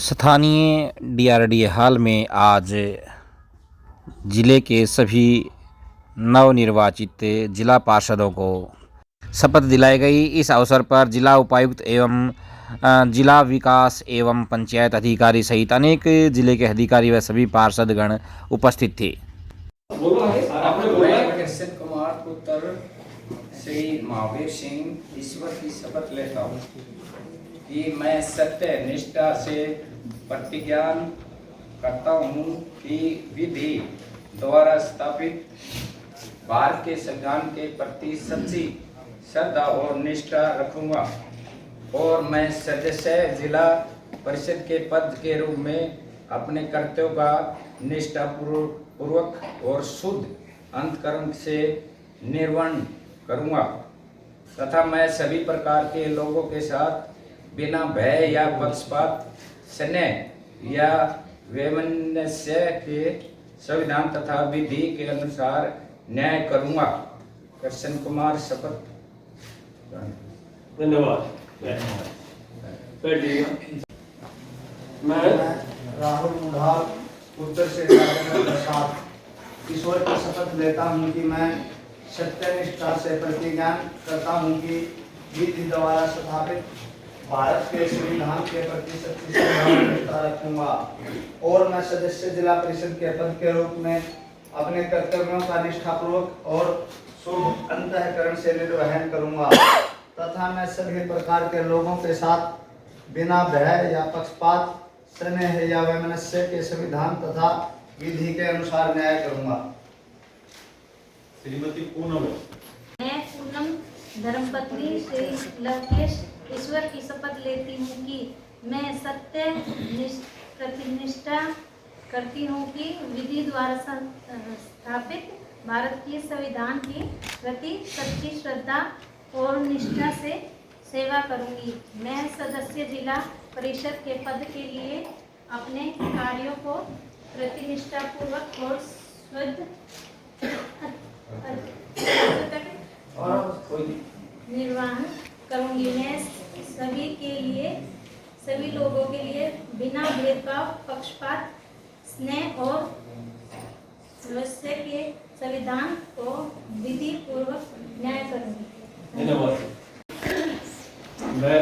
स्थानीय DRDA hall में आज जिले के सभी नवनिर्वाचित जिला पार्षदों को शपथ दिलाई गई। इस अवसर पर जिला उपायुक्त एवं जिला विकास एवं पंचायत अधिकारी सहित अनेक जिले के अधिकारी व सभी पार्षदगण उपस्थित थे। कृष्ण कुमार पुत्र श्री महावीर सिंह ईश्वर की शपथ लेता हूँ कि मैं सत्य निष्ठा से प्रतिज्ञा करता हूँ कि विधि द्वारा स्थापित भारत के संविधान के प्रति सच्ची श्रद्धा और निष्ठा रखूंगा और मैं सदस्य जिला परिषद के पद के रूप में अपने कर्तव्यों का निष्ठापूर्वक और शुद्ध अंतःकरण से निर्वहन करूंगा तथा मैं सभी प्रकार के लोगों के साथ बिना भय या पक्षपात, स्नेह या वैमनस्य के संविधान तथा विधि के अनुसार न्याय करूंगा। कृष्ण कुमार शपथ। धन्यवाद। मैं राहुल मुढ़ाल उत्तर से राजेंद्र प्रसाद ईश्वर की शपथ लेता हूँ कि मैं सत्यनिष्ठा से प्रतिज्ञा करता हूँ कि विधि द्वारा स्थापित भारत के संविधान के प्रति सच्ची श्रद्धा और निष्ठा रखूंगा और मैं सदस्य जिला परिषद के पद के रूप में अपने कर्तव्यों का निष्ठापूर्वक और शुद्ध अंतःकरण से निर्वहन करूंगा तथा मैं सभी प्रकार के लोगों के साथ बिना भय या पक्षपात, स्नेह या वैमनस्य के संविधान तथा विधि के अनुसार न्याय करूंगा। श्रीमती पूनम। मैं पूनम धर्मपत्नी श्री लवकेश ईश्वर की शपथ लेती हूँ कि मैं सत्य प्रतिनिष्ठा करती हूँ कि विधि द्वारा स्थापित भारत के संविधान के प्रति सच्ची श्रद्धा और निष्ठा से सेवा करूँगी। मैं सदस्य जिला परिषद के पद के लिए अपने कार्यों को प्रतिनिष्ठापूर्वक और शुद्ध निर्वहन करूँगी। मैं सभी लोगों के लिए बिना भेदभाव, पक्षपात, स्नेह और वैमनस्य के संविधान को विधि पूर्वक न्याय करूँगी। धन्यवाद। मैं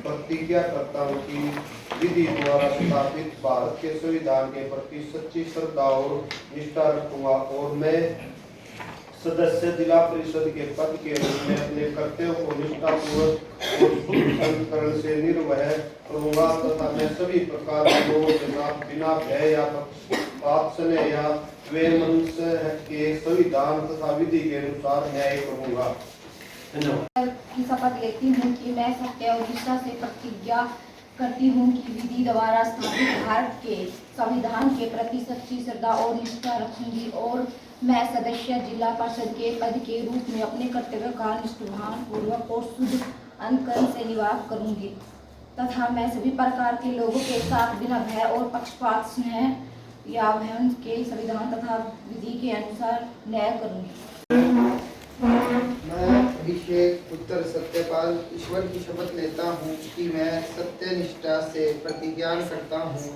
प्रतिज्ञा करता हूँ कि विधि द्वारा स्थापित भारत के संविधान के प्रति सच्ची श्रद्धा और निष्ठा रखूंगा और मैं सदस्य जिला परिषद के पद के रूप में अपने कर्तव्यों को निष्ठापूर्वक और शुद्ध अंतःकरण से निर्वहन करूंगा तथा मैं सभी प्रकार के लोगों के साथ बिना भय या पक्षपात, स्नेह या वैमनस्य के संविधान तथा विधि के अनुसार न्याय करूंगा। की शपथ लेती हूँ कि मैं सत्य और निष्ठा से प्रतिज्ञा करती हूँ कि विधि द्वारा स्थापित भारत के संविधान के प्रति सच्ची श्रद्धा और निष्ठा रखूंगी और मैं सदस्य जिला परिषद के पद के रूप में अपने कर्तव्यों का निष्ठावान पूर्वक और शुद्ध अंतःकरण से निर्वाह करूंगी तथा मैं सभी प्रकार के लोगों के साथ बिना भय और पक्षपात, स्नेह या वैमनस्य के संविधान तथा विधि के अनुसार न्याय करूंगी। मैं अभिषेक उत्तर सत्यपाल ईश्वर की शपथ लेता हूँ कि मैं सत्यनिष्ठा से प्रतिज्ञा करता हूँ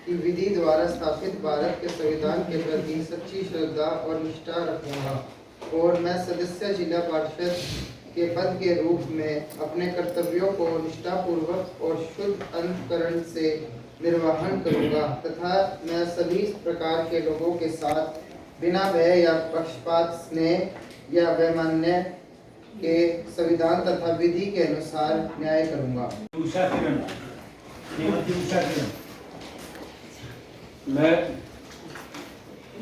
कि विधि द्वारा स्थापित भारत के संविधान के प्रति सच्ची श्रद्धा और निष्ठा रखूंगा और मैं सदस्य जिला परिषद के पद के रूप में अपने कर्तव्यों को निष्ठापूर्वक और शुद्ध अंतःकरण से निर्वहन करूंगा तथा मैं सभी प्रकार के लोगों के साथ बिना भय या पक्षपात, स्नेह या वैमनस्य के संविधान तथा विधि के अनुसार न्याय करूंगा।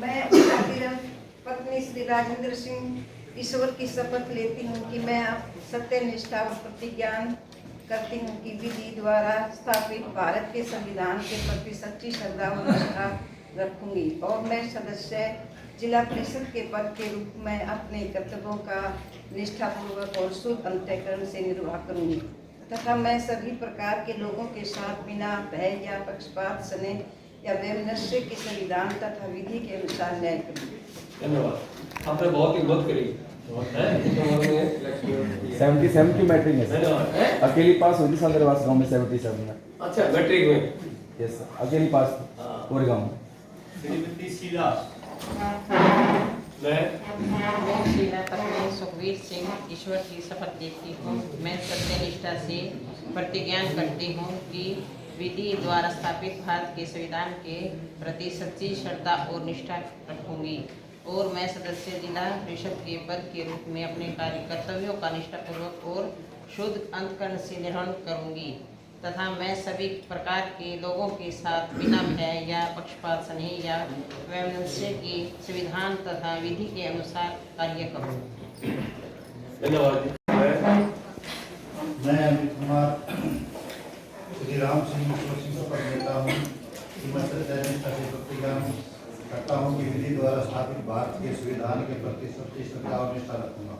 मैं उषा किरण पत्नी श्री राजेंद्र सिंह ईश्वर की शपथ लेती हूँ कि मैं सत्यनिष्ठा और प्रतिज्ञा करती हूँ कि विधि द्वारा स्थापित भारत के संविधान के प्रति सच्ची श्रद्धा और निष्ठा रखूंगी और मैं सदस्य जिला परिषद के पद के रूप में अपने कर्तव्यों का निष्ठापूर्वक और शुद्ध अंतःकरण से निर्वाह करूंगी तथा मैं सभी प्रकार के लोगों के साथ बिना भय या पक्षपात, स्नेह या वैमनस्य के संविधान तथा विधि के अनुसार न्याय करूंगी। धन्यवाद। आपने बहुत हिम्मत करी है। 77 की मैट्रिक है सर। धन्यवाद। अकेली पास हुई थी सालदरवास गांव में 77 में। अच्छा, मैट्रिक में। यस सर, अकेली पास हाँ। पूरे गांव में। मैं मैं पत्नी सुखवीर सिंह ईश्वर की शपथ लेती हूँ। मैं सत्यनिष्ठा से प्रतिज्ञा करती हूँ कि विधि द्वारा स्थापित भारत के संविधान के प्रति सच्ची श्रद्धा और निष्ठा रखूंगी और मैं सदस्य जिला परिषद के पद के रूप में अपने कर्तव्यों का निष्ठापूर्वक और शुद्ध अंतःकरण से निर्वहन करूंगी तथा मैं सभी प्रकार के लोगों के साथ बिना भय या पक्षपात स्नेह या वैमनस्य के संविधान तथा विधि के अनुसार कार्य करूंगी। धन्यवाद। मैं अमित कुमार श्री राम सिंह ईश्वर सिंह शपथ लेता हूँ कि मैं सत्यनिष्ठा से प्रतिज्ञा करता हूँ कि विधि द्वारा स्थापित भारत के संविधान के प्रति सच्ची श्रद्धा और निष्ठा रखूंगा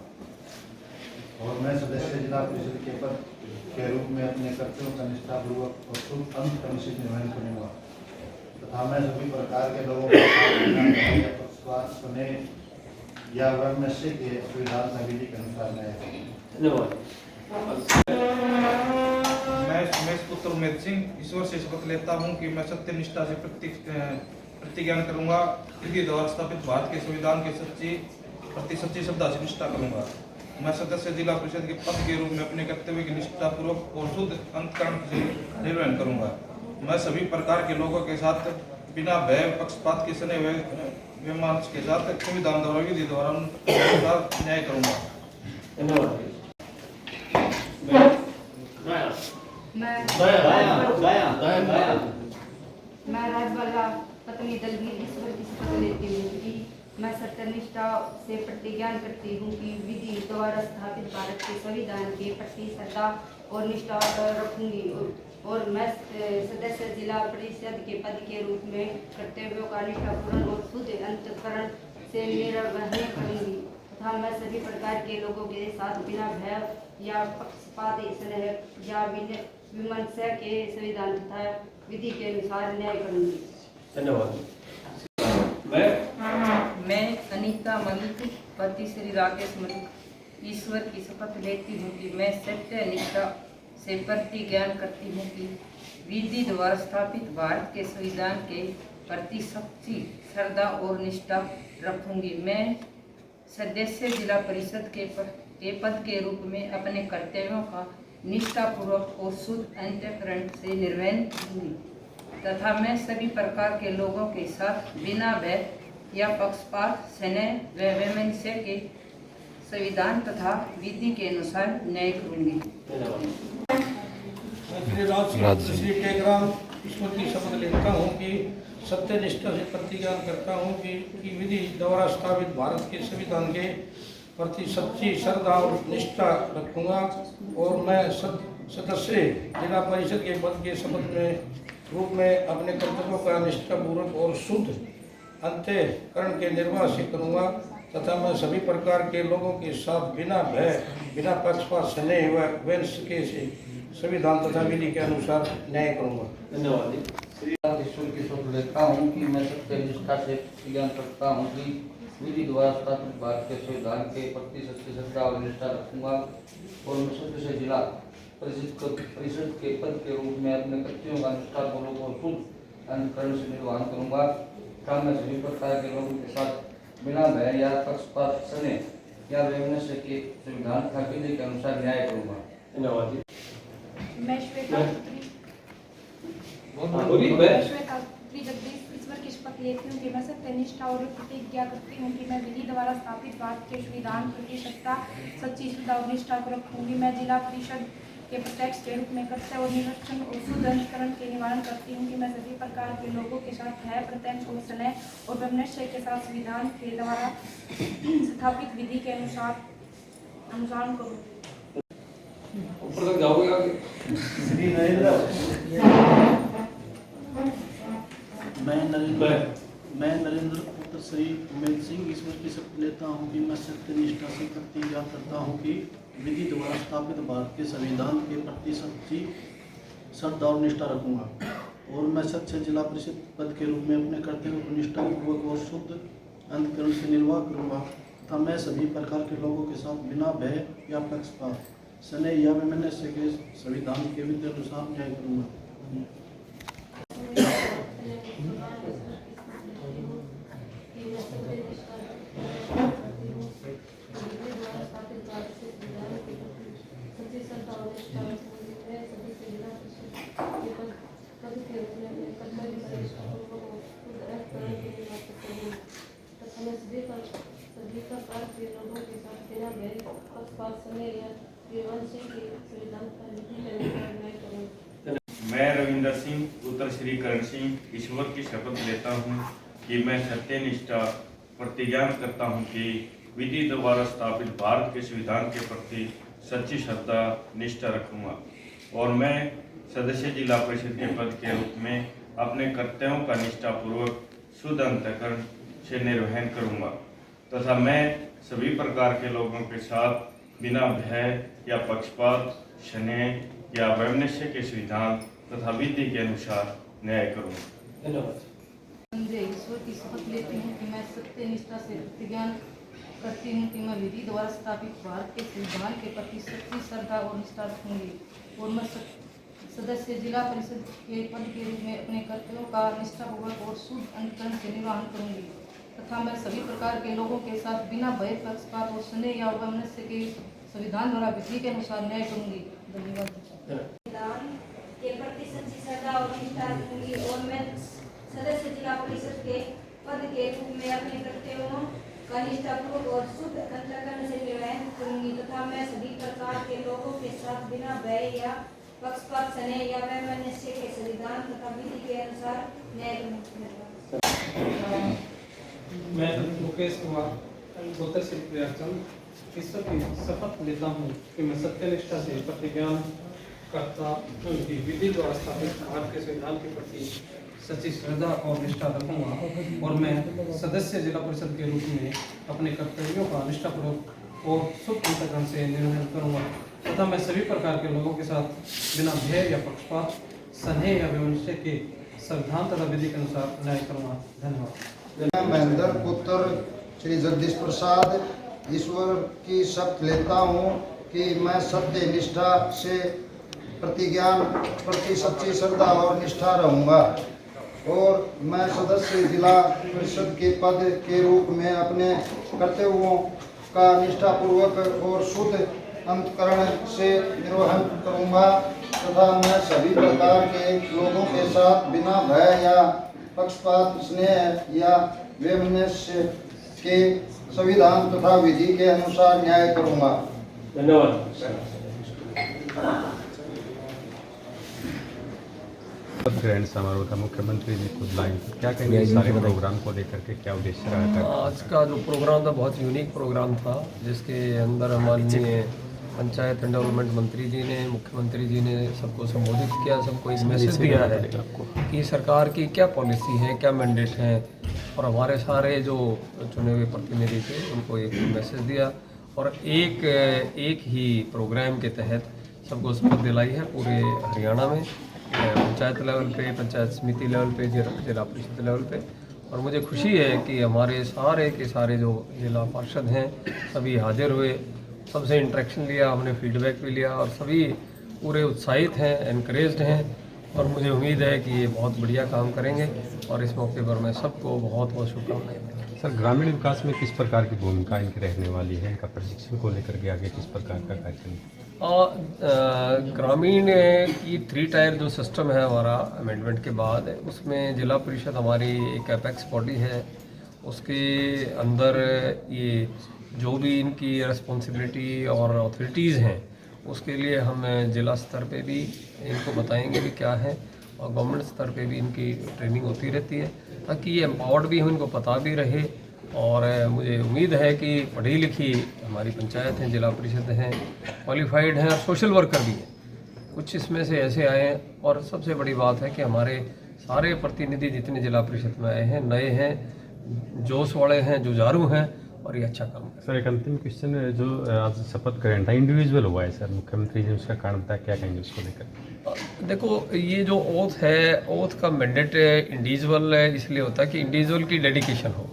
और मैं सदस्य जिला परिषद के पद के रूप में अपने कर्तव्यों का निष्ठापूर्वक और शुद्ध अंतःकरण से निर्वहन करूंगा तथा मैं सभी प्रकार के लोगों के साथ बिना भय या पक्षपात स्नेह या वैमनस्य के संविधान तथा विधि के अनुसार न्याय करूंगा। धन्यवाद। मैं सुमेश पुत्र उमेद सिंह ईश्वर से शपथ लेता हूँ कि मैं सत्यनिष्ठा से प्रतिज्ञा करूंगा, विधि द्वारा स्थापित भारत के संविधान के प्रति सच्ची श्रद्धा से निष्ठा करूंगा। मैं सदस्य जिला परिषद के पद के रूप में अपने कर्तव्य की निष्ठापूर्वक और शुद्ध अंतःकरण से निर्वहन करूंगा। मैं सभी प्रकार के लोगों के साथ बिना भय पक्षपात के स्नेह वैमनस्य के साथ संविधान द्वारा विधि द्वारा न्याय करूंगा। धन्यवाद। मैं राजबाला पत्नी दलवीर ईश्वर की शपथ लेती हूँ कि मैं सत्यनिष्ठा से प्रतिज्ञा करती हूँ कि विधि द्वारा स्थापित भारत के संविधान के प्रति श्रद्धा और निष्ठा रखूंगी और मैं सदस्य जिला परिषद के पद के रूप में कर्तव्यों का निष्ठापूर्ण और शुद्ध अंतःकरण से निर्वहन करूंगी तथा मैं सभी प्रकार के लोगों के साथ बिना भय या पक्षपात स्नेह या विमर्शा के संविधान तथा विधि के अनुसार न्याय करूंगी। धन्यवाद। मैं अनीता मलिक पति श्री राकेश मलिक ईश्वर की शपथ लेती हूँ कि मैं सत्यनिष्ठा से प्रतिज्ञा करती हूँ कि विधि द्वारा स्थापित भारत के संविधान के प्रति सच्ची श्रद्धा और निष्ठा रखूंगी। मैं सदस्य जिला परिषद के पद के रूप में अपने कर्तव्यों का निष्ठापूर्वक और शुद्ध अंतःकरण से निर्वहन करूंगी तथा मैं सभी प्रकार के लोगों के साथ बिना भय या पक्षपात स्नेह व वैमनस्य के संविधान तथा विधि के अनुसार न्याय करूंगी। श्री टेकराम ईश्वर की शपथ लेता हूँ कि सत्यनिष्ठा से प्रतिज्ञा करता हूँ कि विधि द्वारा स्थापित भारत के संविधान के प्रति सच्ची श्रद्धा और निष्ठा रखूंगा और मैं सदस्य जिला परिषद के पद के शपथ में रूप में अपने कर्तव्यों का निष्ठापूर्वक और शुद्ध अंतःकरण के निर्वाह से करूंगा तथा मैं सभी प्रकार के लोगों के साथ बिना भय बिना पक्षपात स्नेह व वैमनस्य के संविधान तथा विधि के अनुसार न्याय करूंगा। धन्यवाद। श्री ईश्वर की शपथ लेता हूँ कि मैं सत्यनिष्ठा से प्रतिज्ञा करता हूँ कि विधि द्वारा स्थापित भारत के संविधान के प्रति सच्ची श्रद्धा और निष्ठा रखूंगा और मैं सदस्य जिला परिषद के पद के रूप में अपने कर्तव्यों का निष्ठापूर्वक और शुद्ध अंतःकरण से निर्वहन करूंगा तथा मैं सभी प्रकार के लोगों के साथ बिना भय या पक्षपात स्नेह या वैमनस्य के संविधान तथा विधि के अनुसार न्याय करूंगा। धन्यवाद। मैं श्वेता जगदीश ईश्वर की शपथ लेती हूँ कि मैं सत्यनिष्ठा और प्रतिज्ञा करती हूँ कि मैं विधि द्वारा स्थापित भारत के संविधान प्रति सच्ची श्रद्धा और निष्ठा को रखूंगी। मैं जिला परिषद के प्रत्यक्ष के रूप में कर्तव्य और निरीक्षण और शुद्ध अंतःकरण के निवारण करती हूँ कि मैं सभी प्रकार के लोगों के साथ भय प्रत्यक्ष और स्नेह और वैमनस्य के साथ संविधान के द्वारा स्थापित विधि के अनुसार करूँ। ऊपर तक जाओगे आगे। श्री नरेंद्र मैं नरेंद्र पुत्र श्री उमेद सिंह ईश्वर की शपथ लेता हूँ कि मैं सत्यनिष्ठा से प्रतिज्ञा करता हूँ कि विधि द्वारा स्थापित भारत के संविधान के प्रति सच्ची श्रद्धा और निष्ठा रखूंगा और मैं सदस्य जिला परिषद पद के रूप में अपने कर्तव्यों को निष्ठापूर्वक और शुद्ध अंतकरण से निर्वाह करूँगा तथा मैं सभी प्रकार के लोगों के साथ बिना भय या पक्षपात स्नेह या वैमनस्य के संविधान के विधि अनुसार न्याय करूँगा। मैं रविंदर सिंह पुत्र श्री करण सिंह ईश्वर की शपथ लेता हूँ कि मैं सत्यनिष्ठा प्रतिज्ञान करता हूँ कि विधि द्वारा स्थापित भारत के संविधान के प्रति सच्ची श्रद्धा निष्ठा रखूँगा और मैं सदस्य जिला परिषद के पद के रूप में अपने कर्तव्यों का निष्ठापूर्वक शुद्ध अंतःकरण से निर्वहन करूँगा तथा मैं सभी प्रकार के लोगों के साथ बिना भय या पक्षपात स्नेह या वैमनस्य के संविधान तथा विधि के अनुसार न्याय करूँगा। धन्यवाद। मैं ईश्वर की शपथ लेती हूँ कि मैं सत्य निष्ठा से प्रतिज्ञान करती हूँ कि मैं विधि द्वारा स्थापित भारत के संविधान के प्रति सच्ची श्रद्धा और निष्ठा रखूँगी और मैं सदस्य जिला परिषद के पद के रूप में अपने कर्तव्यों का निष्ठापूर्वक और शुद्ध अंतःकरण से निर्वहन करूँगी तथा मैं सभी प्रकार के लोगों के साथ बिना भय पक्षपात और स्नेह या वैमनस्य के संविधान द्वारा विधि के अनुसार न्याय करूँगी। धन्यवाद। के प्रति सच्ची श्रद्धा और निष्ठा रखूंगी और मैं सदस्य जिला परिषद के पद के रूप में अपने कर्तव्यों का निष्ठापूर्वक और शुद्ध अंतःकरण से निर्वहन करूंगी तथा मैं सभी प्रकार के लोगों के साथ बिना भय या पक्षपात स्नेह या वैमनस्य के संविधान तथा विधि के अनुसार न्याय करूंगी। मैं मुकेश कुमार पुत्र श्री प्रियाचंद ईश्वर की शपथ लेता हूँ कि मैं सत्यनिष्ठा से प्रतिज्ञान करता हूँ कि विधि द्वारा स्थापित भारत के संविधान के प्रति सच्ची श्रद्धा और निष्ठा रखूँगा और मैं सदस्य जिला परिषद के रूप में अपने कर्तव्यों का निष्ठापूर्वक और शुद्ध अंतःकरण से निर्वहन करूँगा तथा मैं सभी प्रकार के लोगों के साथ बिना भय या पक्षपात स्नेह या वैमनस्य के संविधान तथा विधि के अनुसार न्याय करूँगा। धन्यवाद। मैं महेंद्र पुत्र श्री जगदीश प्रसाद ईश्वर की शपथ लेता हूँ कि मैं सत्य निष्ठा से प्रतिज्ञान प्रति सच्ची श्रद्धा और निष्ठा रहूँगा और मैं सदस्य जिला परिषद के पद के रूप में अपने कर्तव्यों का निष्ठापूर्वक और शुद्ध अंतःकरण से निर्वहन करूँगा तथा मैं सभी प्रकार के लोगों के साथ बिना भय या पक्षपात स्नेह या वैमनस्य के संविधान तथा विधि के अनुसार न्याय करूँगा। धन्यवाद। ग्रहण समारोह था, मुख्यमंत्री जी खुद लाइन क्या कहेंगे इस सारे प्रोग्राम को लेकर के, क्या उद्देश्य रहा था? आज का जो प्रोग्राम था बहुत यूनिक प्रोग्राम था जिसके अंदर हमारे पंचायत एंड डेवलपमेंट मंत्री जी ने, मुख्यमंत्री जी ने सबको संबोधित किया, सबको एक मैसेज दिया है कि सरकार की क्या पॉलिसी है, क्या मैंडेट है और हमारे सारे जो चुने हुए प्रतिनिधि थे उनको एक मैसेज दिया और एक ही प्रोग्राम के तहत सबको शपथ दिलाई है पूरे हरियाणा में, पंचायत लेवल पे, पंचायत समिति लेवल पे, जिला परिषद लेवल पे। और मुझे खुशी है कि हमारे सारे के सारे जो जिला पार्षद हैं सभी हाजिर हुए, सबसे इंटरेक्शन लिया, हमने फीडबैक भी लिया और सभी पूरे उत्साहित हैं, एनकरेज्ड हैं और मुझे उम्मीद है कि ये बहुत बढ़िया काम करेंगे और इस मौके पर मैं सबको बहुत बहुत शुभकामनाएं देता हूं। सर, ग्रामीण विकास में किस प्रकार की भूमिका इनकी रहने वाली है, इनका प्रशिक्षण को लेकर के आगे किस प्रकार का कार्यक्रम? ग्रामीण की 3 टायर जो सिस्टम है हमारा अमेंडमेंट के बाद, उसमें जिला परिषद हमारी एक एपेक्स बॉडी है, उसके अंदर ये जो भी इनकी रिस्पॉन्सिबिलिटी और अथॉरिटीज़ हैं उसके लिए हम जिला स्तर पे भी इनको बताएंगे कि क्या है और गवर्नमेंट स्तर पे भी इनकी ट्रेनिंग होती रहती है ताकि ये एम्पावर्ड भी हो, इनको पता भी रहे। और मुझे उम्मीद है कि पढ़ी लिखी हमारी पंचायत हैं, जिला परिषद हैं, क्वालिफाइड हैं और सोशल वर्कर भी हैं। कुछ इसमें से ऐसे आए हैं और सबसे बड़ी बात है कि हमारे सारे प्रतिनिधि जितने जिला परिषद में आए हैं नए हैं, जोश वाले हैं, जुझारू हैं और ये अच्छा काम है। सर, एक अंतिम क्वेश्चन, जो आज शपथ ग्रहण था इंडिविजुअल हुआ है सर, मुख्यमंत्री जी उसका कारण था, क्या कहेंगे उसको लेकर? देखो, ये जो ओथ है, ओथ का मैंडेट इंडिविजुअल इसलिए होता है कि इंडिविजुअल की डेडिकेशन हो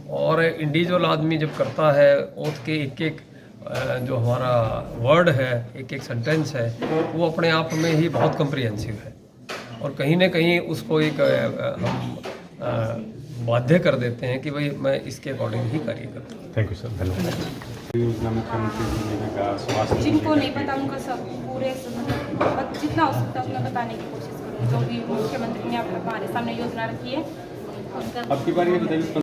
और इंडिविजुअल आदमी जब करता है ओथ के एक एक जो हमारा वर्ड है, एक एक सेंटेंस है, वो अपने आप में ही बहुत कम्प्रिहेंसिव है और कहीं ना कहीं उसको एक हम बाध्य कर देते हैं कि भाई मैं इसके अकॉर्डिंग ही कार्य करता हूँ। थैंक यू सर, धन्यवाद। योजना मुख्यमंत्री जी ने कहा स्वास्थ्य जिनको नहीं पता उनका सब पूरे जितना हो सकता है उतना बताने की कोशिश करूँ। जो भी मुख्यमंत्री ने हमारे सामने योजना रखी है अब की बार ये बताइए